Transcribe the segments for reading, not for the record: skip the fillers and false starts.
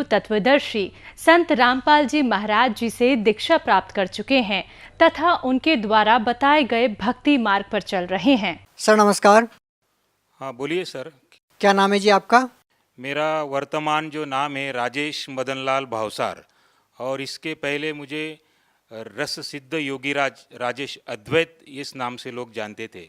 तत्वदर्शी संत रामपाल जी महाराज जी से दीक्षा प्राप्त कर चुके हैं तथा उनके द्वारा बताए गए भक्ति मार्ग पर चल रहे हैं। सर नमस्कार। हाँ बोलिए सर। क्या नाम है जी आपका? मेरा वर्तमान जो नाम है राजेश मदनलाल भावसार, और इसके पहले मुझे रस सिद्ध योगीराज राजेश अद्वैत इस नाम से लोग जानते थे।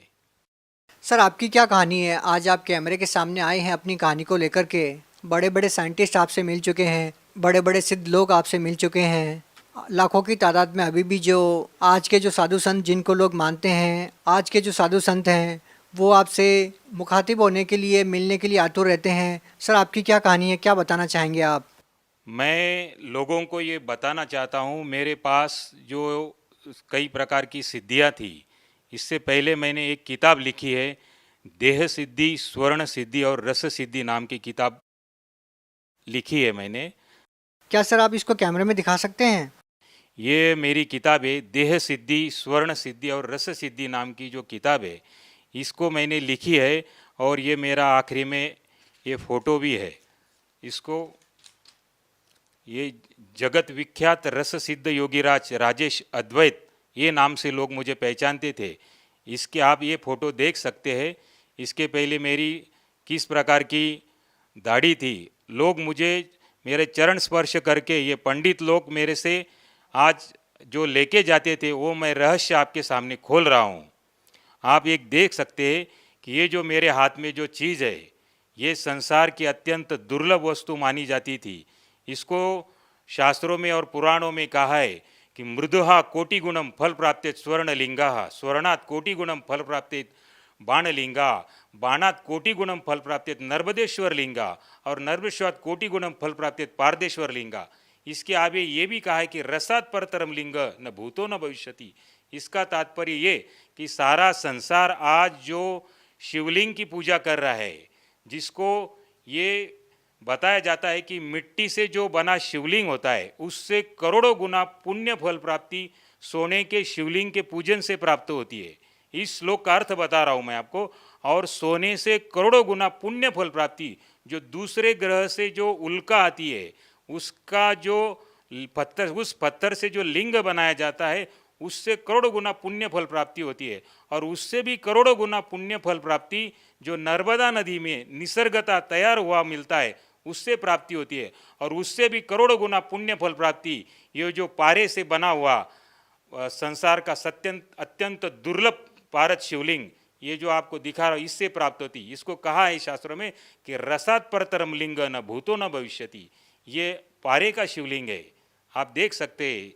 सर आपकी क्या कहानी है? आज आप कैमरे के सामने आए हैं अपनी कहानी को लेकर के। बड़े बड़े साइंटिस्ट आपसे मिल चुके हैं, बड़े बड़े सिद्ध लोग आपसे मिल चुके हैं, लाखों की तादाद में अभी भी जो आज के जो साधु संत जिनको लोग मानते हैं, आज के जो साधु संत हैं वो आपसे मुखातिब होने के लिए, मिलने के लिए आतुर रहते हैं। सर आपकी क्या कहानी है, क्या बताना चाहेंगे आप? मैं लोगों को ये बताना चाहता हूँ, मेरे पास जो कई प्रकार की सिद्धियाँ थी, इससे पहले मैंने एक किताब लिखी है, देह सिद्धि, स्वर्ण सिद्धि और रस सिद्धि नाम की किताब लिखी है मैंने। क्या सर आप इसको कैमरे में दिखा सकते हैं? ये मेरी किताब है, देह सिद्धि, स्वर्ण सिद्धि और रस सिद्धि नाम की जो किताब है, इसको मैंने लिखी है। और ये मेरा आखिरी में ये फ़ोटो भी है। इसको ये जगत विख्यात रस सिद्ध योगीराज राजेश अद्वैत ये नाम से लोग मुझे पहचानते थे। इसके आप ये फ़ोटो देख सकते हैं। इसके पहले मेरी किस प्रकार की दाढ़ी थी, लोग मुझे मेरे चरण स्पर्श करके, ये पंडित लोग मेरे से आज जो लेके जाते थे वो मैं रहस्य आपके सामने खोल रहा हूँ। आप एक देख सकते हैं कि ये जो मेरे हाथ में जो चीज़ है, ये संसार की अत्यंत दुर्लभ वस्तु मानी जाती थी। इसको शास्त्रों में और पुराणों में कहा है कि मृदुहा कोटिगुणम फल प्राप्ति स्वर्णलिंगा, स्वर्णात् कोटिगुणम फल प्राप्ति बाणलिंगा, बाणात् कोटिगुणम फल प्राप्ति नर्मदेश्वर लिंगा और नर्मदेश्वरात् कोटिगुणम फल प्राप्ति पारदेश्वर लिंगा। इसके आगे ये भी कहा है कि रसात् परतरम लिंग न भूतो न भविष्यति। इसका तात्पर्य ये कि सारा संसार आज जो शिवलिंग की पूजा कर रहा है, जिसको ये बताया जाता है कि मिट्टी से जो बना शिवलिंग होता है उससे करोड़ों गुना पुण्य फल प्राप्ति सोने के शिवलिंग के पूजन से प्राप्त होती है। इस श्लोक का अर्थ बता रहा हूँ मैं आपको। और सोने से करोड़ों गुना पुण्य फल प्राप्ति, जो दूसरे ग्रह से जो उल्का आती है उसका जो पत्थर, उस पत्थर से जो लिंग बनाया जाता है उससे करोड़ों गुना पुण्य फल प्राप्ति होती है। और उससे भी करोड़ों गुना पुण्य फल प्राप्ति जो नर्मदा नदी में निसर्गता तैयार हुआ मिलता है उससे प्राप्ति होती है। और उससे भी करोड़ों गुना पुण्य फल प्राप्ति ये जो पारे से बना हुआ संसार का अत्यंत दुर्लभ पारद शिवलिंग, ये जो आपको दिखा रहा हूँ, इससे प्राप्त होती। इसको कहा है शास्त्रों में कि रसात् परतरम लिंग न भूतो न भविष्यति। ये पारे का शिवलिंग है, आप देख सकते हैं।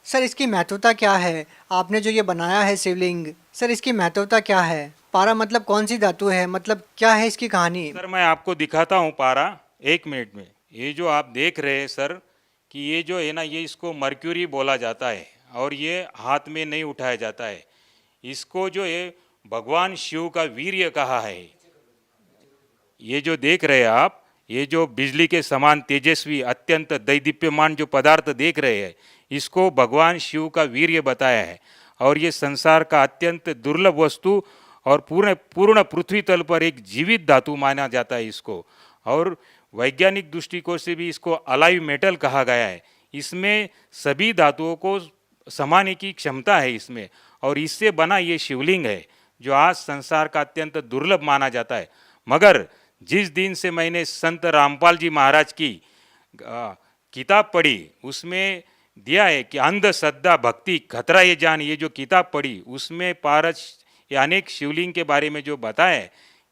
सर इसकी महत्वता क्या है? आपने जो ये बनाया है शिवलिंग, सर इसकी महत्वता क्या है? पारा मतलब कौन सी धातु है, मतलब क्या है इसकी कहानी? सर मैं आपको दिखाता हूँ पारा, एक मिनट में। ये जो आप देख रहे हैं सर, कि ये जो है ना, ये इसको मर्क्यूरी बोला जाता है और ये हाथ में नहीं उठाया जाता है। इसको जो है भगवान शिव का वीर्य कहा है। ये जो देख रहे हैं आप, ये जो बिजली के समान तेजस्वी अत्यंत दैदीप्यमान जो पदार्थ देख रहे हैं, इसको भगवान शिव का वीर्य बताया है। और ये संसार का अत्यंत दुर्लभ वस्तु और पूर्ण पृथ्वी तल पर एक जीवित धातु माना जाता है इसको। और वैज्ञानिक दृष्टिकोण से भी इसको अलाइव मेटल कहा गया है। इसमें सभी धातुओं को समाने की क्षमता है इसमें। और इससे बना ये शिवलिंग है जो आज संसार का अत्यंत दुर्लभ माना जाता है। मगर जिस दिन से मैंने संत रामपाल जी महाराज की किताब पढ़ी, उसमें दिया है कि अंधश्रद्धा भक्ति खतरा ये जान, ये जो किताब पढ़ी उसमें पारस या अनेक शिवलिंग के बारे में जो बताया है,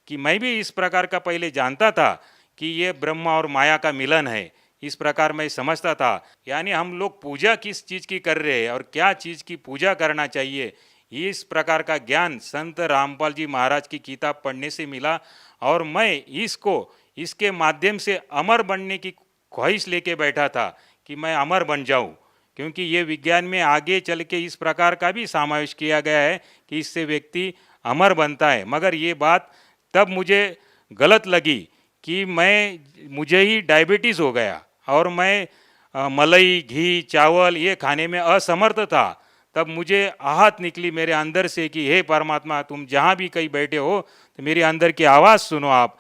कि मैं भी इस प्रकार का पहले जानता था कि ये ब्रह्मा और माया का मिलन है, इस प्रकार मैं समझता था। यानी हम लोग पूजा किस चीज़ की कर रहे हैं और क्या चीज़ की पूजा करना चाहिए, इस प्रकार का ज्ञान संत रामपाल जी महाराज की किताब पढ़ने से मिला। और मैं इसके माध्यम से अमर बनने की ख्वाहिश लेके बैठा था कि मैं अमर बन जाऊं, क्योंकि ये विज्ञान में आगे चल के इस प्रकार का भी समावेश किया गया है कि इससे व्यक्ति अमर बनता है। मगर ये बात तब मुझे गलत लगी कि मुझे ही डायबिटीज़ हो गया और मैं मलाई, घी, चावल ये खाने में असमर्थ था। तब मुझे आहत निकली मेरे अंदर से कि हे परमात्मा, तुम जहाँ भी कहीं बैठे हो तो मेरे अंदर की आवाज़ सुनो आप।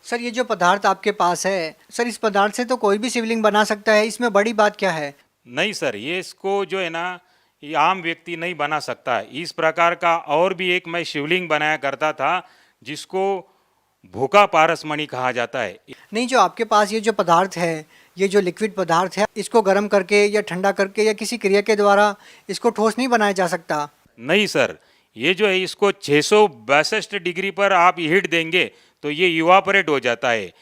सर ये जो पदार्थ आपके पास है, सर इस पदार्थ से तो कोई भी शिवलिंग बना सकता है, इसमें बड़ी बात क्या है? नहीं सर, ये इसको जो है ना, ये आम व्यक्ति नहीं बना सकता। इस प्रकार का और भी एक मैं शिवलिंग बनाया करता था, जिसको भूखा पारसमणि कहा जाता है। नहीं, जो आपके पास ये जो पदार्थ है, ये जो लिक्विड पदार्थ है, इसको गर्म करके या ठंडा करके या किसी क्रिया के द्वारा इसको ठोस नहीं बनाया जा सकता? नहीं सर, ये जो है इसको 662 डिग्री पर आप हीट देंगे तो ये इवापोरेट हो जाता है,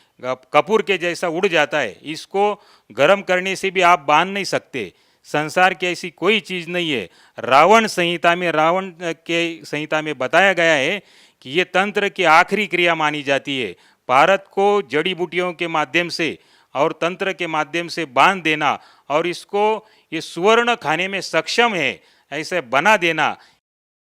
कपूर के जैसा उड़ जाता है। इसको गर्म करने से भी आप बांध नहीं सकते। संसार की ऐसी कोई चीज़ नहीं है। रावण के संहिता में बताया गया है कि ये तंत्र की आखिरी क्रिया मानी जाती है। भारत को जड़ी बूटियों के माध्यम से और तंत्र के माध्यम से बांध देना और इसको ये सुवर्ण खाने में सक्षम है ऐसे बना देना।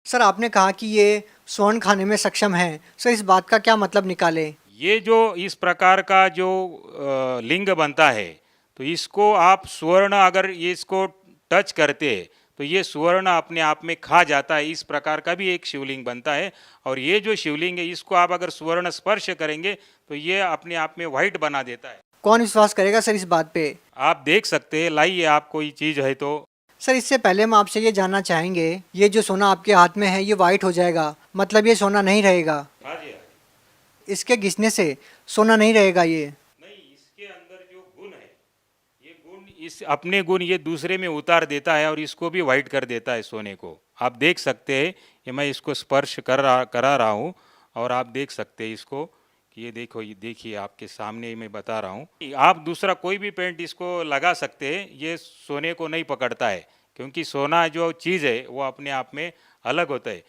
सर आपने कहा कि ये स्वर्ण खाने में सक्षम है, सर इस बात का क्या मतलब निकाले? ये जो इस प्रकार का जो लिंग बनता है, तो इसको आप स्वर्ण अगर ये इसको टच करते हैं तो ये स्वर्ण अपने आप में खा जाता है। इस प्रकार का भी एक शिवलिंग बनता है। और ये जो शिवलिंग है, इसको आप अगर स्वर्ण स्पर्श करेंगे तो ये अपने आप में वाइट बना देता है। कौन विश्वास करेगा सर इस बात पे? आप देख सकते हैं, लाइए आप कोई चीज़ है तो। सर इससे पहले हम आपसे ये जानना चाहेंगे, ये जो सोना आपके हाथ में है ये वाइट हो जाएगा, मतलब ये सोना नहीं रहेगा? हाँ जी, हाँ। इसके घिसने से सोना नहीं रहेगा ये? नहीं, इसके अंदर जो गुण है, ये गुण इस अपने गुण ये दूसरे में उतार देता है और इसको भी वाइट कर देता है सोने को। आप देख सकते हैं कि मैं इसको स्पर्श करा रहा हूँ और आप देख सकते हैं इसको कि ये देखो, ये देखिए आपके सामने मैं बता रहा हूँ। आप दूसरा कोई भी पेंट इसको लगा सकते हैं, ये सोने को नहीं पकड़ता है, क्योंकि सोना जो चीज़ है वो अपने आप में अलग होता है।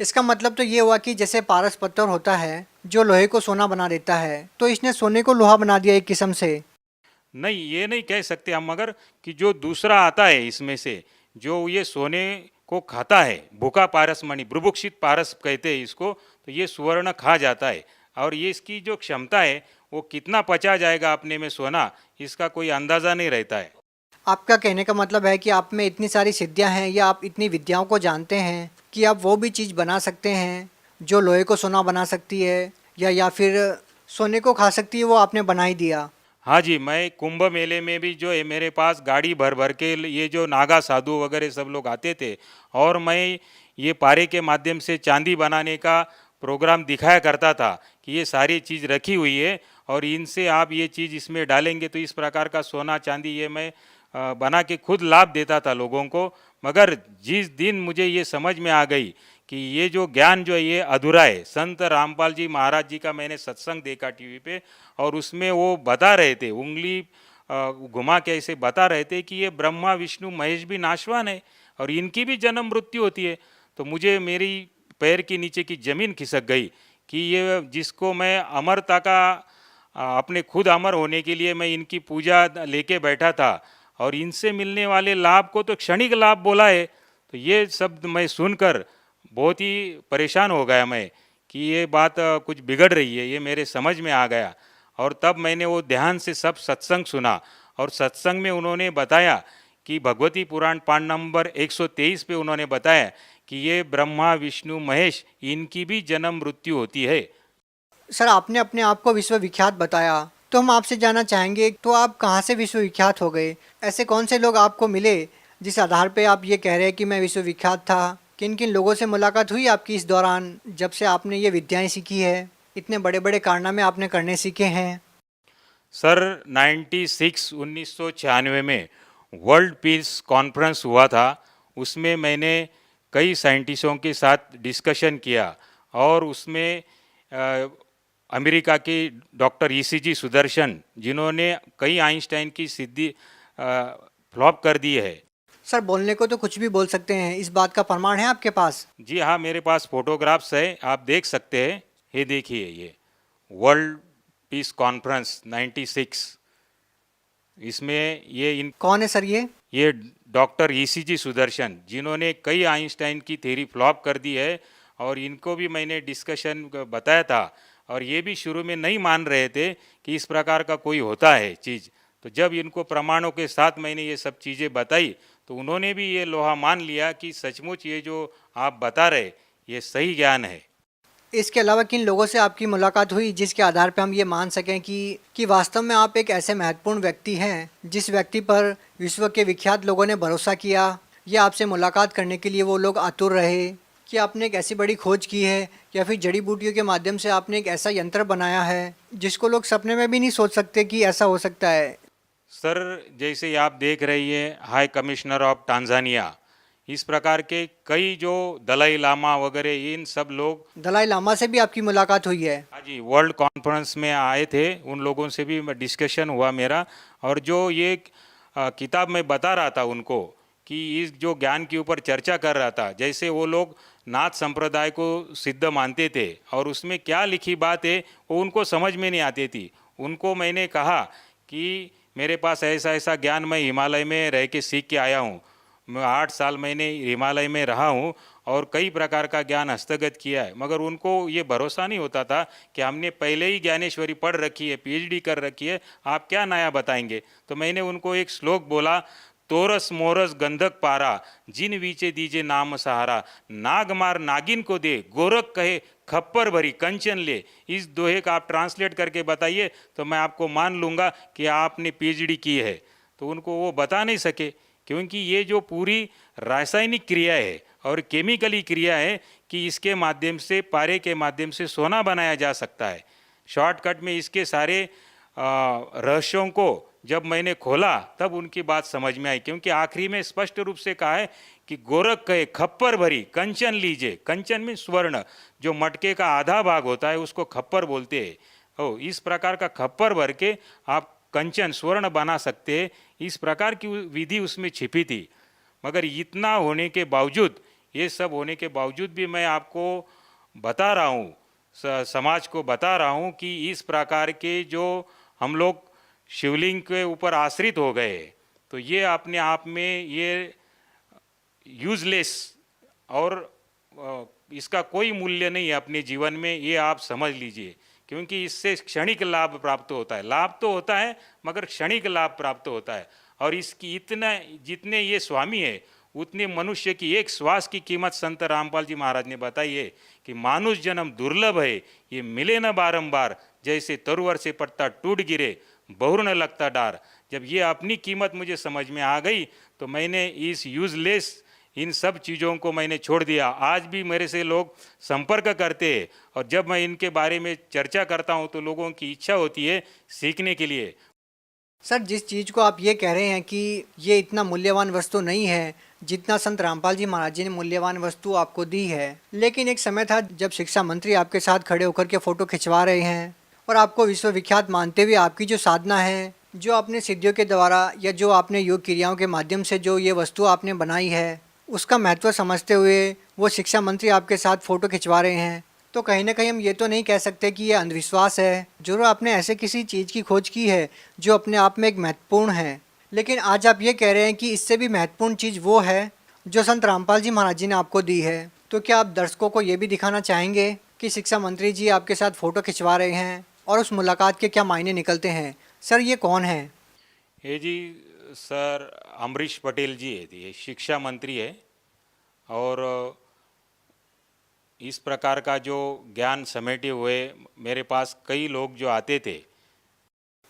इसका मतलब तो ये हुआ कि जैसे पारस पत्थर होता है जो लोहे को सोना बना देता है, तो इसने सोने को लोहा बना दिया एक किस्म से? नहीं, ये नहीं कह सकते हम, मगर कि जो दूसरा आता है इसमें से, जो ये सोने को खाता है, भूखा पारसमणि, बुभुक्षित पारस कहते हैं इसको, तो ये सुवर्ण खा जाता है। और ये इसकी जो क्षमता है वो कितना पचा जाएगा अपने में सोना, इसका कोई अंदाज़ा नहीं रहता है। आपका कहने का मतलब है कि आप में इतनी सारी सिद्धियां हैं या आप इतनी विद्याओं को जानते हैं कि आप वो भी चीज़ बना सकते हैं जो लोहे को सोना बना सकती है या फिर सोने को खा सकती है, वो आपने बना ही दिया? हाँ जी, मैं कुंभ मेले में भी जो है मेरे पास गाड़ी भर भर के ये जो नागा साधु वगैरह सब लोग आते थे, और मैं ये पारे के माध्यम से चांदी बनाने का प्रोग्राम दिखाया करता था कि ये सारी चीज़ रखी हुई है और इनसे आप ये चीज़ इसमें डालेंगे तो इस प्रकार का सोना चांदी ये मैं बना के खुद लाभ देता था लोगों को। मगर जिस दिन मुझे ये समझ में आ गई कि ये जो ज्ञान जो है ये अधूरा है, संत रामपाल जी महाराज जी का मैंने सत्संग देखा टीवी पे, और उसमें वो बता रहे थे, उंगली घुमा के ऐसे बता रहे थे कि ये ब्रह्मा विष्णु महेश भी नाशवान है और इनकी भी जन्म मृत्यु होती है। तो मुझे मेरी पैर के नीचे की ज़मीन खिसक गई कि ये जिसको मैं अमरता का अपने खुद अमर होने के लिए मैं इनकी पूजा लेके बैठा था और इनसे मिलने वाले लाभ को तो क्षणिक लाभ बोला है। तो ये शब्द मैं सुनकर बहुत ही परेशान हो गया मैं कि ये बात कुछ बिगड़ रही है, ये मेरे समझ में आ गया। और तब मैंने वो ध्यान से सब सत्संग सुना और सत्संग में उन्होंने बताया कि भगवती पुराण पाठ नंबर 123 पे उन्होंने बताया कि ये ब्रह्मा विष्णु महेश इनकी भी जन्म मृत्यु होती है। सर आपने अपने आप को विश्वविख्यात बताया, तो हम आपसे जानना चाहेंगे तो आप कहाँ से विश्वविख्यात हो गए? ऐसे कौन से लोग आपको मिले जिस आधार पे आप ये कह रहे हैं कि मैं विश्वविख्यात था? किन किन लोगों से मुलाकात हुई आपकी इस दौरान जब से आपने ये विद्याएं सीखी है, इतने बड़े बड़े कारनामे आपने करने सीखे हैं? सर 1996 में वर्ल्ड पीस कॉन्फ्रेंस हुआ था, उसमें मैंने कई साइंटिस्टों के साथ डिस्कशन किया और उसमें अमेरिका के डॉक्टर ईसीजी सुदर्शन, जिन्होंने कई आइंस्टाइन की सिद्धि फ्लॉप कर दी है। सर बोलने को तो कुछ भी बोल सकते हैं, इस बात का प्रमाण है आपके पास? जी हाँ, मेरे पास फोटोग्राफ्स है, आप देख सकते हैं। ये देखिए, ये वर्ल्ड पीस कॉन्फ्रेंस 96, इसमें ये कौन है सर ये डॉक्टर ईसीजी सुदर्शन, जिन्होंने कई आइंस्टाइन की थ्योरी फ्लॉप कर दी है और इनको भी मैंने डिस्कशन बताया था और ये भी शुरू में नहीं मान रहे थे कि इस प्रकार का कोई होता है चीज़। तो जब इनको प्रमाणों के साथ मैंने ये सब चीज़ें बताई तो उन्होंने भी ये लोहा मान लिया कि सचमुच ये जो आप बता रहे ये सही ज्ञान है। इसके अलावा किन लोगों से आपकी मुलाकात हुई जिसके आधार पर हम ये मान सकें कि वास्तव में आप एक ऐसे महत्वपूर्ण व्यक्ति हैं जिस व्यक्ति पर विश्व के विख्यात लोगों ने भरोसा किया या आपसे मुलाकात करने के लिए वो लोग आतुर रहे, कि आपने एक ऐसी बड़ी खोज की है या फिर जड़ी बूटियों के माध्यम से आपने एक ऐसा यंत्र बनाया है जिसको लोग सपने में भी नहीं सोच सकते कि ऐसा हो सकता है। सर, जैसे आप देख रही है हाई कमिश्नर ऑफ टांजानिया, इस प्रकार के कई जो दलाई लामा वगैरह इन सब लोग, दलाई लामा से भी आपकी मुलाकात हुई है? हाँ जी, वर्ल्ड कॉन्फ्रेंस में आए थे, उन लोगों से भी डिस्कशन हुआ मेरा। और जो ये किताब में बता रहा था उनको कि इस जो ज्ञान के ऊपर चर्चा कर रहा था, जैसे वो लोग नाथ संप्रदाय को सिद्ध मानते थे और उसमें क्या लिखी बात है वो उनको समझ में नहीं आती थी। उनको मैंने कहा कि मेरे पास ऐसा ऐसा ज्ञान मैं हिमालय में रह के सीख के आया हूँ, मैं 8 साल मैंने हिमालय में रहा हूँ और कई प्रकार का ज्ञान हस्तगत किया है, मगर उनको ये भरोसा नहीं होता था कि हमने पहले ही ज्ञानेश्वरी पढ़ रखी है, पीएचडी कर रखी है, आप क्या नया बताएंगे। तो मैंने उनको एक श्लोक बोला, तोरस मोरस गंधक पारा, जिन वीचे दीजे नाम सहारा, नाग मार नागिन को दे, गोरख कहे खप्पर भरी कंचन ले। इस दोहे का आप ट्रांसलेट करके बताइए तो मैं आपको मान लूँगा कि आपने पीएचडी की है। तो उनको वो बता नहीं सके, क्योंकि ये जो पूरी रासायनिक क्रिया है और केमिकली क्रिया है कि इसके माध्यम से, पारे के माध्यम से सोना बनाया जा सकता है। शॉर्टकट में इसके सारे रहस्यों को जब मैंने खोला तब उनकी बात समझ में आई, क्योंकि आखिरी में स्पष्ट रूप से कहा है कि गोरख कहे खप्पर भरी कंचन लीजिए। कंचन में स्वर्ण, जो मटके का आधा भाग होता है उसको खप्पर बोलते हैं। इस प्रकार का खप्पर भर के आप कंचन स्वर्ण बना सकते हैं, इस प्रकार की विधि उसमें छिपी थी। मगर इतना होने के बावजूद, ये सब होने के बावजूद भी मैं आपको बता रहा हूँ, समाज को बता रहा हूँ कि इस प्रकार के जो हम लोग शिवलिंग के ऊपर आश्रित हो गए, तो ये अपने आप में ये यूजलेस और इसका कोई मूल्य नहीं है अपने जीवन में, ये आप समझ लीजिए। क्योंकि इससे क्षणिक लाभ प्राप्त होता है, लाभ तो होता है मगर क्षणिक लाभ प्राप्त होता है। और इसकी इतना, जितने ये स्वामी है उतने मनुष्य की एक श्वास की कीमत संत रामपाल जी महाराज ने बताई है कि मानुष जन्म दुर्लभ है, ये मिले न बारंबार, जैसे तरुवर से पत्ता टूट गिरे बहुर न लगता डार। जब ये अपनी कीमत मुझे समझ में आ गई तो मैंने इस यूजलेस इन सब चीज़ों को मैंने छोड़ दिया। आज भी मेरे से लोग संपर्क करते हैं और जब मैं इनके बारे में चर्चा करता हूं तो लोगों की इच्छा होती है सीखने के लिए। सर, जिस चीज़ को आप ये कह रहे हैं कि ये इतना मूल्यवान वस्तु नहीं है जितना संत रामपाल जी महाराज जी ने मूल्यवान वस्तु आपको दी है, लेकिन एक समय था जब शिक्षा मंत्री आपके साथ खड़े होकर के फ़ोटो खिंचवा रहे हैं और आपको विश्वविख्यात मानते हुए आपकी जो साधना है, जो आपने सिद्धियों के द्वारा या जो आपने योग क्रियाओं के माध्यम से जो ये वस्तु आपने बनाई है, उसका महत्व समझते हुए वो शिक्षा मंत्री आपके साथ फ़ोटो खिंचवा रहे हैं, तो कहीं ना कहीं हम ये तो नहीं कह सकते कि ये अंधविश्वास है। जरूर आपने ऐसे किसी चीज़ की खोज की है जो अपने आप में एक महत्वपूर्ण है, लेकिन आज आप ये कह रहे हैं कि इससे भी महत्वपूर्ण चीज़ वो है जो संत रामपाल जी महाराज जी ने आपको दी है। तो क्या आप दर्शकों को ये भी दिखाना चाहेंगे कि शिक्षा मंत्री जी आपके साथ फ़ोटो खिंचवा रहे हैं और उस मुलाकात के क्या मायने निकलते हैं? सर, ये कौन है? ये जी सर अमरीश पटेल जी है, ये शिक्षा मंत्री है और इस प्रकार का जो ज्ञान समेटे हुए मेरे पास कई लोग जो आते थे।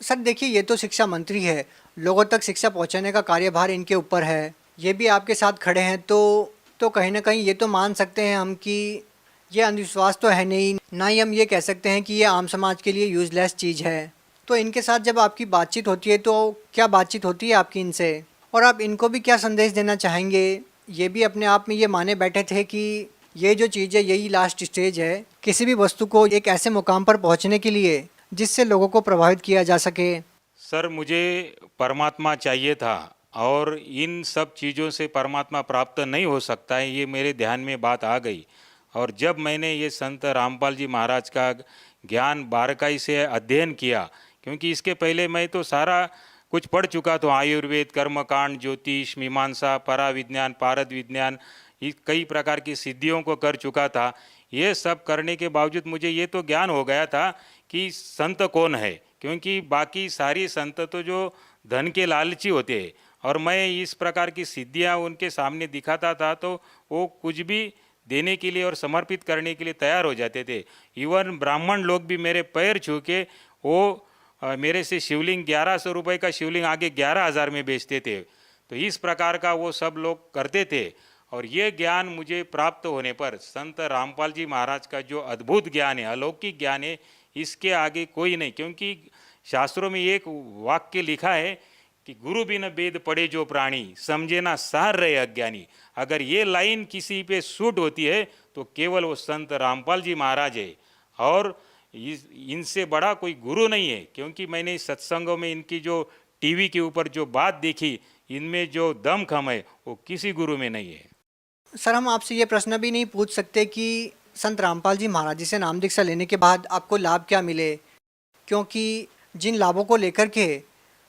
सर देखिए, ये तो शिक्षा मंत्री है, लोगों तक शिक्षा पहुंचाने का कार्यभार इनके ऊपर है, ये भी आपके साथ खड़े हैं, तो कहीं ना कहीं ये तो मान सकते हैं हम कि ये अंधविश्वास तो है नहीं, ना ही हम ये कह सकते हैं कि ये आम समाज के लिए यूजलेस चीज़ है। तो इनके साथ जब आपकी बातचीत होती है तो क्या बातचीत होती है आपकी इनसे, और आप इनको भी क्या संदेश देना चाहेंगे? ये भी अपने आप में ये माने बैठे थे कि ये जो चीज़ है यही लास्ट स्टेज है किसी भी वस्तु को एक ऐसे मुकाम पर पहुंचने के लिए जिससे लोगों को प्रभावित किया जा सके। सर, मुझे परमात्मा चाहिए था और इन सब चीज़ों से परमात्मा प्राप्त नहीं हो सकता है, ये मेरे ध्यान में बात आ गई। और जब मैंने ये संत रामपाल जी महाराज का ज्ञान बारकाई से अध्ययन किया, क्योंकि इसके पहले मैं तो सारा कुछ पढ़ चुका था, आयुर्वेद, कर्मकांड, ज्योतिष, मीमांसा, पराविज्ञान, पारद विज्ञान, कई प्रकार की सिद्धियों को कर चुका था। ये सब करने के बावजूद मुझे ये तो ज्ञान हो गया था कि संत कौन है, क्योंकि बाकी सारी संत तो जो धन के लालची होते हैं और मैं इस प्रकार की सिद्धियां उनके सामने दिखाता था तो वो कुछ भी देने के लिए और समर्पित करने के लिए तैयार हो जाते थे। इवन ब्राह्मण लोग भी मेरे पैर छू के वो मेरे से शिवलिंग 1100 रुपये का शिवलिंग आगे 11,000 में बेचते थे। तो इस प्रकार का वो सब लोग करते थे। और ये ज्ञान मुझे प्राप्त होने पर संत रामपाल जी महाराज का जो अद्भुत ज्ञान है, अलौकिक ज्ञान है, इसके आगे कोई नहीं। क्योंकि शास्त्रों में एक वाक्य लिखा है कि गुरु बिन वेद पढ़े जो प्राणी, समझे ना सार रहे अज्ञानी। अगर ये लाइन किसी पे सूट होती है तो केवल वो संत रामपाल जी महाराज है, और इनसे बड़ा कोई गुरु नहीं है। क्योंकि मैंने सत्संगों में इनकी जो टीवी के ऊपर जो बात देखी, इनमें जो दमखम है वो किसी गुरु में नहीं है। सर, हम आपसे ये प्रश्न भी नहीं पूछ सकते कि संत रामपाल जी महाराज जी से नाम दीक्षा लेने के बाद आपको लाभ क्या मिले, क्योंकि जिन लाभों को लेकर के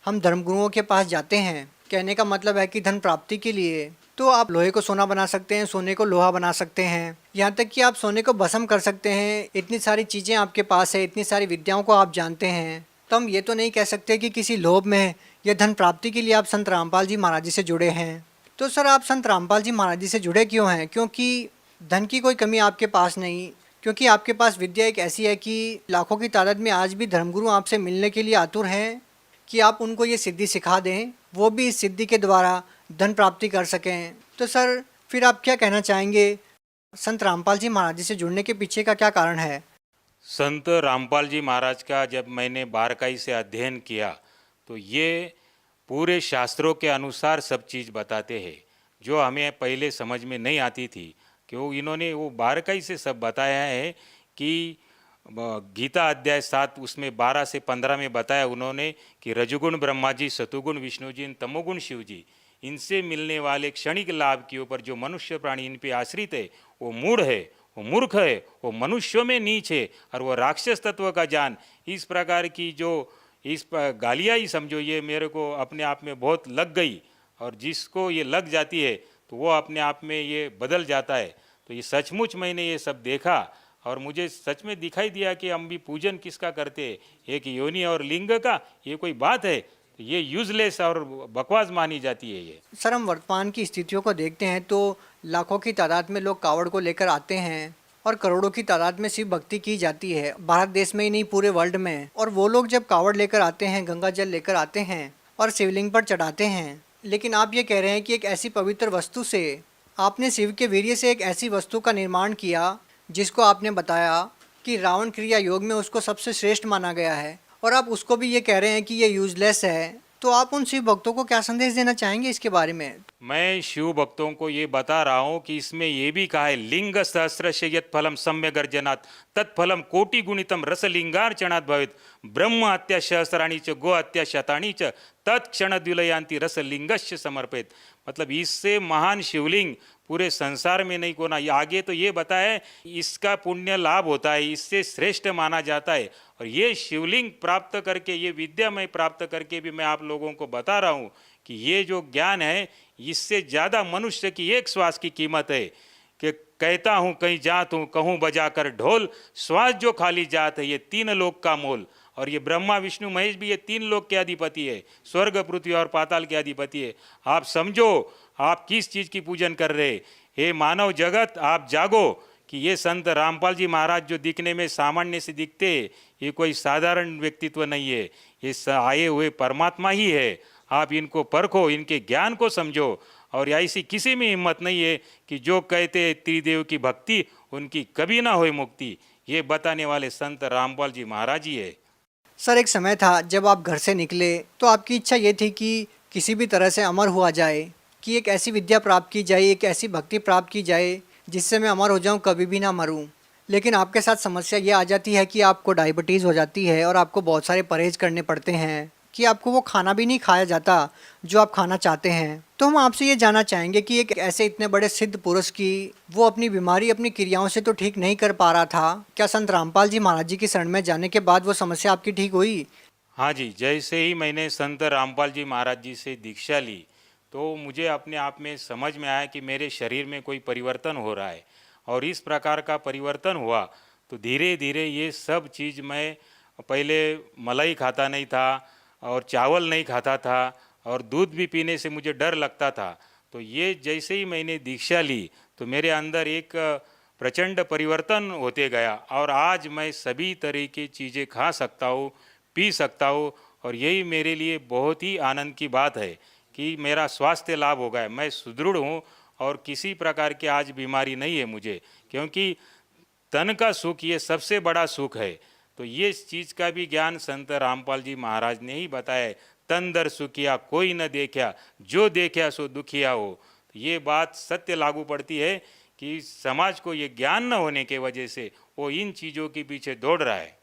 हम धर्मगुरुओं के पास जाते हैं, कहने का मतलब है कि धन प्राप्ति के लिए तो आप लोहे को सोना बना सकते हैं, सोने को लोहा बना सकते हैं, यहाँ तक कि आप सोने को भस्म कर सकते हैं। इतनी सारी चीज़ें आपके पास है, इतनी सारी विद्याओं को आप जानते हैं, तो हम ये तो नहीं कह सकते कि किसी लोभ में या धन प्राप्ति के लिए आप संत रामपाल जी महाराज जी से जुड़े हैं। तो सर, आप संत रामपाल जी महाराज जी से जुड़े क्यों हैं? क्योंकि धन की कोई कमी आपके पास नहीं, क्योंकि आपके पास विद्या एक ऐसी है कि लाखों की तादाद में आज भी धर्मगुरु आपसे मिलने के लिए आतुर हैं कि आप उनको ये सिद्धि सिखा दें, वो भी इस सिद्धि के द्वारा धन प्राप्ति कर सकें। तो सर, फिर आप क्या कहना चाहेंगे, संत रामपाल जी महाराज जी से जुड़ने के पीछे का क्या कारण है? संत रामपाल जी महाराज का जब मैंने बारकाई से अध्ययन किया तो ये पूरे शास्त्रों के अनुसार सब चीज़ बताते हैं, जो हमें पहले समझ में नहीं आती थी। क्यों इन्होंने वो बारकाई से सब बताया है कि गीता अध्याय 7 उसमें 12 से 15 में बताया उन्होंने कि रजोगुण ब्रह्मा जी, सतुगुण विष्णु जी, तमोगुण शिव जी, इनसे मिलने वाले क्षणिक लाभ के ऊपर जो मनुष्य प्राणी इन पे आश्रित है वो मूढ़ है, वो मूर्ख है, वो मनुष्यों में नीच है, और वो राक्षस तत्व का जान। इस प्रकार की जो इस गालियाँ ही समझो, ये मेरे को अपने आप में बहुत लग गई। और जिसको ये लग जाती है तो वो अपने आप में ये बदल जाता है। तो ये सचमुच मैंने ये सब देखा और मुझे सच में दिखाई दिया कि हम भी पूजन किसका करते हैं, एक योनि और लिंग का, ये कोई बात है? तो ये यूजलेस और बकवास मानी जाती है ये। सर, हम वर्तमान की स्थितियों को देखते हैं तो लाखों की तादाद में लोग कावड़ को लेकर आते हैं और करोड़ों की तादाद में शिव भक्ति की जाती है, भारत देश में ही नहीं पूरे वर्ल्ड में। और वो लोग जब कावड़ लेकर आते हैं, गंगा जल लेकर आते हैं और शिवलिंग पर चढ़ाते हैं, लेकिन आप ये कह रहे हैं कि एक ऐसी पवित्र वस्तु से आपने शिव के वीर्य से एक ऐसी वस्तु का निर्माण किया जिसको आपने बताया कि रावण क्रिया योग में उसको सबसे श्रेष्ठ माना गया है, और आप उसको भी ये कह रहे हैं कि ये यूजलेस है। तो आप उन शिव भक्तों को क्या संदेश देना चाहेंगे इसके बारे में? मैं शिव भक्तों को ये बता रहा हूँ कि इसमें ये भी कहा है, लिंग सहस्रस्य यत् फलम सम्यक अर्जनात् तत्फलम कोटि गुणितम रसलिंगार्चनात् भवेत् ब्रह्म हत्या सहस्राणी च गो हत्या शतानी च तत्क्षण द्विलयांति रसलिंगस्य समर्पित। मतलब इससे महान शिवलिंग पूरे संसार में नहीं कोना। आगे तो ये बताया इसका पुण्य लाभ होता है, इससे श्रेष्ठ माना जाता है। और ये शिवलिंग प्राप्त करके, ये विद्या मैं प्राप्त करके भी मैं आप लोगों को बता रहा हूँ कि ये जो ज्ञान है इससे ज़्यादा मनुष्य की एक श्वास की कीमत है। कि कहता हूँ कहीं जात हूँ, कहूँ बजा कर ढोल, श्वास जो खाली जात है ये 3 लोक का मोल। और ये ब्रह्मा विष्णु महेश भी ये 3 लोक के अधिपति है, स्वर्ग पृथ्वी और पाताल के अधिपति है। आप समझो आप किस चीज़ की पूजन कर रहे। हे मानव जगत, आप जागो कि ये संत रामपाल जी महाराज जो दिखने में सामान्य से दिखते, ये कोई साधारण व्यक्तित्व नहीं है, ये आए हुए परमात्मा ही है। आप इनको परखो, इनके ज्ञान को समझो। और ऐसी किसी में हिम्मत नहीं है कि जो कहते त्रिदेव की भक्ति उनकी कभी ना होए मुक्ति, ये बताने वाले संत रामपाल जी महाराज ही है। सर, एक समय था जब आप घर से निकले तो आपकी इच्छा ये थी कि किसी भी तरह से अमर हुआ जाए, कि एक ऐसी विद्या प्राप्त की जाए, एक ऐसी भक्ति प्राप्त की जाए जिससे मैं अमर हो जाऊं, कभी भी ना मरूं। लेकिन आपके साथ समस्या ये आ जाती है कि आपको डायबिटीज़ हो जाती है और आपको बहुत सारे परहेज़ करने पड़ते हैं, कि आपको वो खाना भी नहीं खाया जाता जो आप खाना चाहते हैं। तो हम आपसे ये जानना चाहेंगे कि एक ऐसे इतने बड़े सिद्ध पुरुष की वो अपनी बीमारी अपनी क्रियाओं से तो ठीक नहीं कर पा रहा था, क्या संत रामपाल जी महाराज जी की शरण में जाने के बाद वो समस्या आपकी ठीक हुई? हाँ जी, जैसे ही मैंने संत रामपाल जी महाराज जी से दीक्षा ली तो मुझे अपने आप में समझ में आया कि मेरे शरीर में कोई परिवर्तन हो रहा है। और इस प्रकार का परिवर्तन हुआ तो धीरे धीरे ये सब चीज़, मैं पहले मलाई खाता नहीं था और चावल नहीं खाता था और दूध भी पीने से मुझे डर लगता था। तो ये जैसे ही मैंने दीक्षा ली तो मेरे अंदर एक प्रचंड परिवर्तन होते गया और आज मैं सभी तरह की चीज़ें खा सकता हूँ, पी सकता हूँ और यही मेरे लिए बहुत ही आनंद की बात है कि मेरा स्वास्थ्य लाभ हो गया, मैं सुदृढ़ हूँ और किसी प्रकार की आज बीमारी नहीं है मुझे, क्योंकि तन का सुख ये सबसे बड़ा सुख है। तो ये चीज़ का भी ज्ञान संत रामपाल जी महाराज ने ही बताया है। तन दर सुखिया कोई न देखा, जो देखा सो दुखिया हो। तो ये बात सत्य लागू पड़ती है कि समाज को ये ज्ञान न होने के वजह से वो इन चीज़ों के पीछे दौड़ रहा है।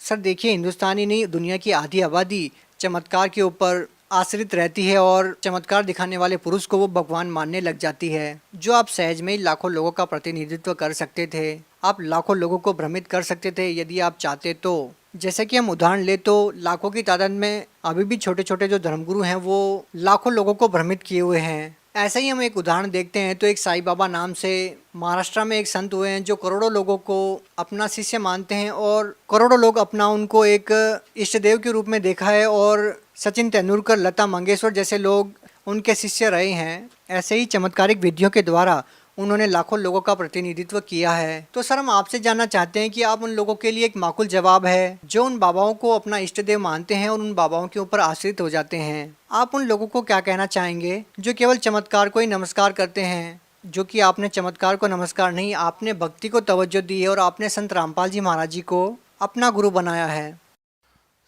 सर देखिए, हिंदुस्तानी नहीं दुनिया की आधी आबादी चमत्कार के ऊपर आश्रित रहती है और चमत्कार दिखाने वाले पुरुष को वो भगवान मानने लग जाती है। जो आप सहज में ही लाखों लोगों का प्रतिनिधित्व कर सकते थे, आप लाखों लोगों को भ्रमित कर सकते थे यदि आप चाहते तो। जैसे कि हम उदाहरण ले तो लाखों की तादाद में अभी भी छोटे छोटे जो धर्मगुरु हैं वो लाखों लोगों को भ्रमित किए हुए हैं। ऐसे ही हम एक उदाहरण देखते हैं तो एक साईं बाबा नाम से महाराष्ट्र में एक संत हुए हैं जो करोड़ों लोगों को अपना शिष्य मानते हैं और करोड़ों लोग अपना उनको एक इष्ट देव के रूप में देखा है और सचिन तेंदुलकर, लता मंगेशकर जैसे लोग उनके शिष्य रहे हैं। ऐसे ही चमत्कारिक विधियों के द्वारा उन्होंने लाखों लोगों का प्रतिनिधित्व किया है। तो सर हम आपसे जानना चाहते हैं कि आप उन लोगों के लिए एक माकूल जवाब है जो उन बाबाओं को अपना इष्ट देव मानते हैं और उन बाबाओं के ऊपर आश्रित हो जाते हैं। आप उन लोगों को क्या कहना चाहेंगे जो केवल चमत्कार को ही नमस्कार करते हैं? जो कि आपने चमत्कार को नमस्कार नहीं, आपने भक्ति को तवज्जो दी है और आपने संत रामपाल जी महाराज जी को अपना गुरु बनाया है।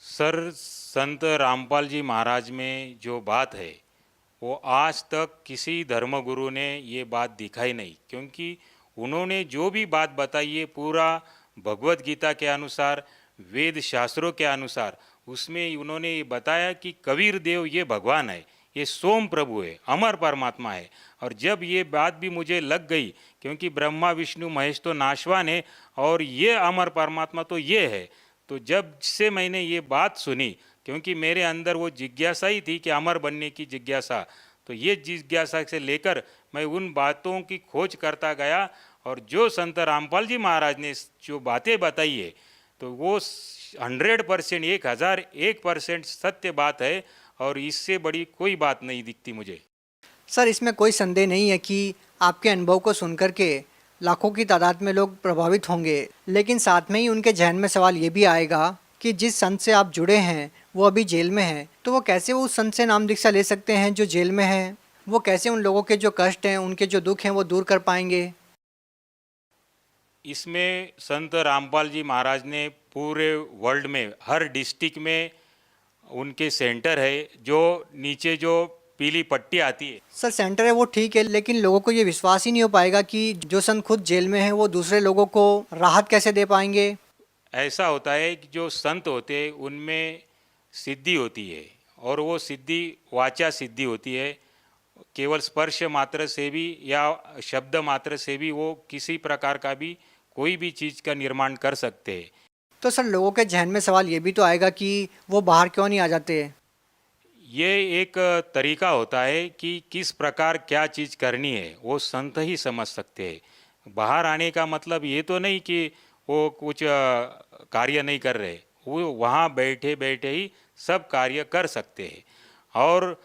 सर, संत रामपाल जी महाराज में जो बात है वो आज तक किसी धर्मगुरु ने ये बात दिखाई नहीं, क्योंकि उन्होंने जो भी बात बताई है पूरा भगवत गीता के अनुसार, वेद शास्त्रों के अनुसार, उसमें उन्होंने ये बताया कि कबीर देव ये भगवान है, ये सोम प्रभु है, अमर परमात्मा है। और जब ये बात भी मुझे लग गई, क्योंकि ब्रह्मा विष्णु महेश तो नाशवान है और ये अमर परमात्मा तो ये है, तो जब से मैंने ये बात सुनी, क्योंकि मेरे अंदर वो जिज्ञासा ही थी कि अमर बनने की जिज्ञासा, तो ये जिज्ञासा से लेकर मैं उन बातों की खोज करता गया और जो संत रामपाल जी महाराज ने जो बातें बताई है तो वो 100%, 1001% सत्य बात है और इससे बड़ी कोई बात नहीं दिखती मुझे। सर इसमें कोई संदेह नहीं है कि आपके अनुभव को सुनकर के लाखों की तादाद में लोग प्रभावित होंगे, लेकिन साथ में ही उनके जहन में सवाल ये भी आएगा कि जिस संत से आप जुड़े हैं वो अभी जेल में है, तो वो कैसे वो उस संत से नाम दीक्षा ले सकते हैं जो जेल में है? वो कैसे उन लोगों के जो कष्ट हैं, उनके जो दुख हैं वो दूर कर पाएंगे? इसमें संत रामपाल जी महाराज ने पूरे वर्ल्ड में हर डिस्ट्रिक्ट में उनके सेंटर है, जो नीचे जो पीली पट्टी आती है। सर सेंटर है वो ठीक है, लेकिन लोगों को ये विश्वास ही नहीं हो पाएगा कि जो संत खुद जेल में है वो दूसरे लोगों को राहत कैसे दे पाएंगे? ऐसा होता है कि जो संत होते हैं उनमें सिद्धि होती है और वो सिद्धि वाचा सिद्धि होती है। केवल स्पर्श मात्र से भी या शब्द मात्र से भी वो किसी प्रकार का भी कोई भी चीज़ का निर्माण कर सकते हैं। तो सर लोगों के जहन में सवाल ये भी तो आएगा कि वो बाहर क्यों नहीं आ जाते? ये एक तरीका होता है कि किस प्रकार क्या चीज़ करनी है वो संत ही समझ सकते हैं। बाहर आने का मतलब ये तो नहीं कि वो कुछ कार्य नहीं कर रहे, वो वहाँ बैठे बैठे ही सब कार्य कर सकते हैं। और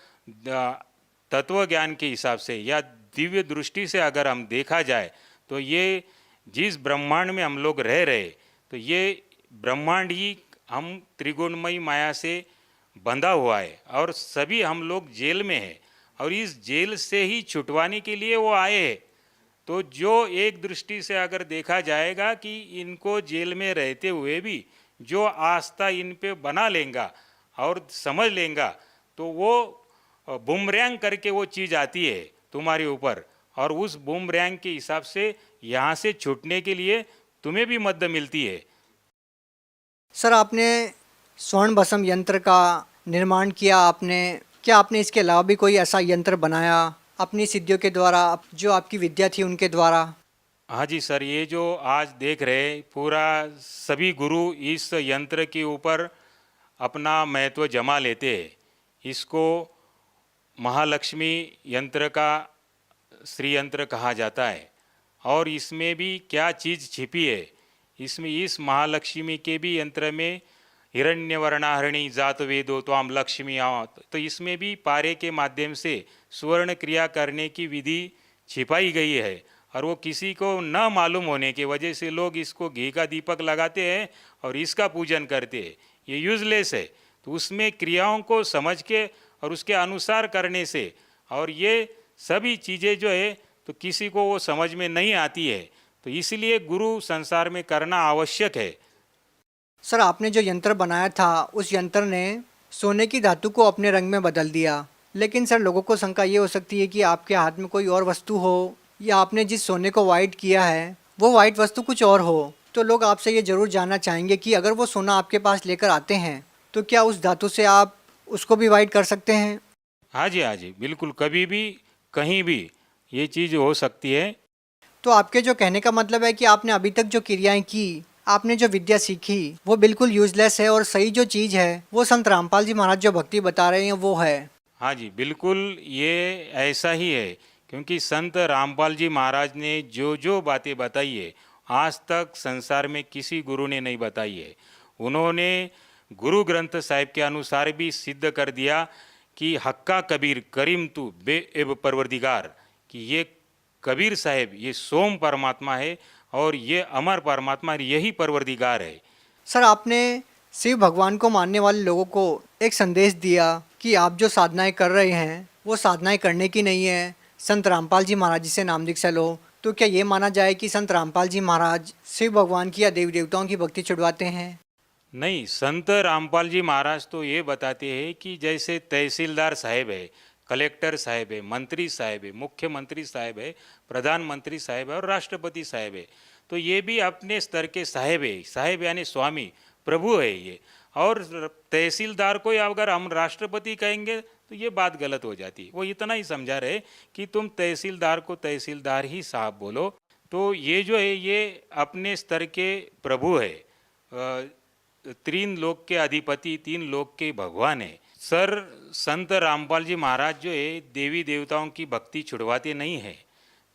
तत्व ज्ञान के हिसाब से या दिव्य दृष्टि से अगर हम देखा जाए तो ये जिस ब्रह्मांड में हम लोग रह रहे, तो ये ब्रह्मांड ही हम त्रिगुणमयी माया से बंधा हुआ है और सभी हम लोग जेल में हैं और इस जेल से ही छुटवाने के लिए वो आए हैं। तो जो एक दृष्टि से अगर देखा जाएगा कि इनको जेल में रहते हुए भी जो आस्था इन पे बना लेगा और समझ लेगा, तो वो बूमरैंग करके वो चीज़ आती है तुम्हारे ऊपर और उस बूमरैंग के हिसाब से यहाँ से छूटने के लिए तुम्हें भी मदद मिलती है। सर आपने स्वर्ण भस्म यंत्र का निर्माण किया, आपने क्या आपने इसके अलावा भी कोई ऐसा यंत्र बनाया अपनी सिद्धियों के द्वारा, जो आपकी विद्या थी उनके द्वारा? हाँ जी सर, ये जो आज देख रहे पूरा सभी गुरु इस यंत्र के ऊपर अपना महत्व जमा लेते हैं। इसको महालक्ष्मी यंत्र का श्री यंत्र कहा जाता है और इसमें भी क्या चीज़ छिपी है, इसमें इस महालक्ष्मी के भी यंत्र में हिरण्यवर्णाहरणी जात वेदो त्वाम लक्ष्मी आओ, तो इसमें भी पारे के माध्यम से सुवर्ण क्रिया करने की विधि छिपाई गई है और वो किसी को न मालूम होने की वजह से लोग इसको घी का दीपक लगाते हैं और इसका पूजन करते हैं। ये यूजलेस है। तो उसमें क्रियाओं को समझ के और उसके अनुसार करने से, और ये सभी चीज़ें जो है तो किसी को वो समझ में नहीं आती है, तो इसलिए गुरु संसार में करना आवश्यक है। सर आपने जो यंत्र बनाया था उस यंत्र ने सोने की धातु को अपने रंग में बदल दिया, लेकिन सर लोगों को शंका ये हो सकती है कि आपके हाथ में कोई और वस्तु हो या आपने जिस सोने को वाइट किया है वो वाइट वस्तु कुछ और हो। तो लोग आपसे ये ज़रूर जानना चाहेंगे कि अगर वो सोना आपके पास लेकर आते हैं तो क्या उस धातु से आप उसको भी वाइट कर सकते हैं? हाँ जी, बिल्कुल, कभी भी कहीं भी ये चीज़ हो सकती है। तो आपके जो कहने का मतलब है कि आपने अभी तक जो क्रियाएं की, आपने जो विद्या सीखी वो बिल्कुल यूजलेस है और सही जो चीज़ है वो संत रामपाल जी महाराज जो भक्ति बता रहे हैं वो है। हाँ जी, बिल्कुल ये ऐसा ही है, क्योंकि संत रामपाल जी महाराज ने जो जो बातें बताई है आज तक संसार में किसी गुरु ने नहीं बताई है। उन्होंने गुरु ग्रंथ साहिब के अनुसार भी सिद्ध कर दिया कि हक्का कबीर करीम तू बे एब परवरदिगार, कि ये कबीर साहेब ये सोम परमात्मा है और ये अमर परमात्मा, यही परवरदिगार है। सर आपने शिव भगवान को मानने वाले लोगों को एक संदेश दिया कि आप जो साधनाएं कर रहे हैं वो साधनाएं करने की नहीं है, संत रामपाल जी महाराज जी से नाम दीक्षा लो। तो क्या ये माना जाए कि संत रामपाल जी महाराज शिव भगवान की या देवी देवताओं की भक्ति छुड़वाते हैं? नहीं, संत रामपाल जी महाराज तो ये बताते हैं कि जैसे तहसीलदार साहेब है, कलेक्टर साहेब है, मंत्री साहेब है, मुख्यमंत्री साहेब है, प्रधानमंत्री साहेब है और राष्ट्रपति साहेब है, तो ये भी अपने स्तर के साहेब है। साहेब यानी स्वामी, प्रभु है ये। और तहसीलदार को अगर हम राष्ट्रपति कहेंगे तो ये बात गलत हो जाती। वो इतना ही समझा रहे कि तुम तहसीलदार को तहसीलदार ही साहब बोलो। तो ये जो है ये अपने स्तर के प्रभु है, तीन लोक के अधिपति, तीन लोक के भगवान है। सर संत रामपाल जी महाराज जो है देवी देवताओं की भक्ति छुड़वाते नहीं है,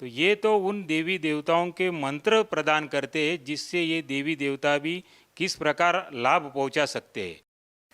तो ये तो उन देवी देवताओं के मंत्र प्रदान करते हैं जिससे ये देवी देवता भी किस प्रकार लाभ पहुंचा सकते हैं।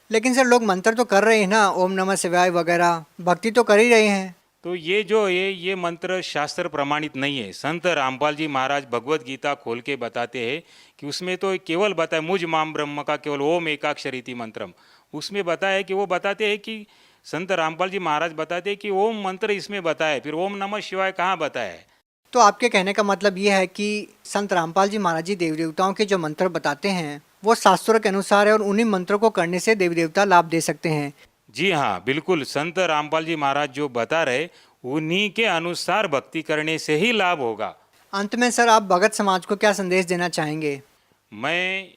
लेकिन सर लोग मंत्र तो कर रहे हैं ना, ओम नमः शिवाय वगैरह, भक्ति तो कर ही रहे हैं। तो ये जो है ये मंत्र शास्त्र प्रमाणित नहीं है। संत रामपाल जी महाराज भगवत गीता खोल के बताते हैं कि उसमें तो केवल बताया मुझ माम ब्रह्म का केवल ओम एकाक्षरीति मंत्रम, उसमें बताया कि वो बताते हैं कि संत रामपाल जी महाराज बताते हैं कि ओम मंत्र इसमें बताया, फिर ओम नमः शिवाय कहाँ बताया है। तो आपके कहने का मतलब ये है कि संत रामपाल जी महाराज जी देवी देवताओं के जो मंत्र बताते हैं वो शास्त्रों के अनुसार है और उन्हीं मंत्रों को करने से देवी देवता लाभ दे सकते हैं। जी हाँ, बिल्कुल, संत रामपाल जी महाराज जो बता रहे उन्हीं के अनुसार भक्ति करने से ही लाभ होगा। अंत में सर आप भगत समाज को क्या संदेश देना चाहेंगे? मैं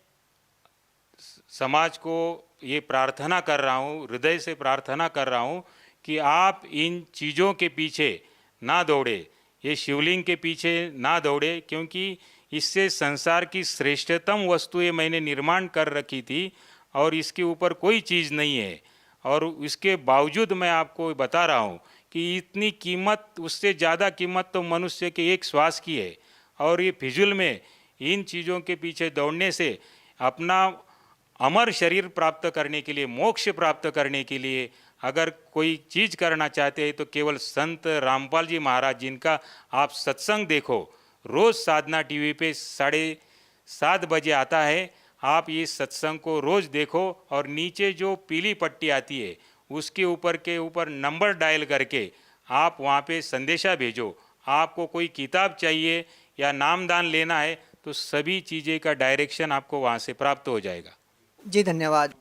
समाज को ये प्रार्थना कर रहा हूँ, हृदय से प्रार्थना कर रहा हूँ कि आप इन चीज़ों के पीछे ना दौड़े, ये शिवलिंग के पीछे ना दौड़े, क्योंकि इससे संसार की श्रेष्ठतम वस्तुएं मैंने निर्माण कर रखी थी और इसके ऊपर कोई चीज़ नहीं है। और इसके बावजूद मैं आपको बता रहा हूँ कि इतनी कीमत, उससे ज़्यादा कीमत तो मनुष्य के एक श्वास की है। और ये फिजूल में इन चीज़ों के पीछे दौड़ने से अपना अमर शरीर प्राप्त करने के लिए, मोक्ष प्राप्त करने के लिए अगर कोई चीज़ करना चाहते हैं तो केवल संत रामपाल जी महाराज जिनका आप सत्संग देखो, रोज़ साधना टीवी पे 7:30 बजे आता है, आप ये सत्संग को रोज़ देखो और नीचे जो पीली पट्टी आती है उसके ऊपर नंबर डायल करके आप वहाँ पे संदेशा भेजो। आपको कोई किताब चाहिए या नामदान लेना है तो सभी चीज़ें का डायरेक्शन आपको वहाँ से प्राप्त हो जाएगा। जी धन्यवाद।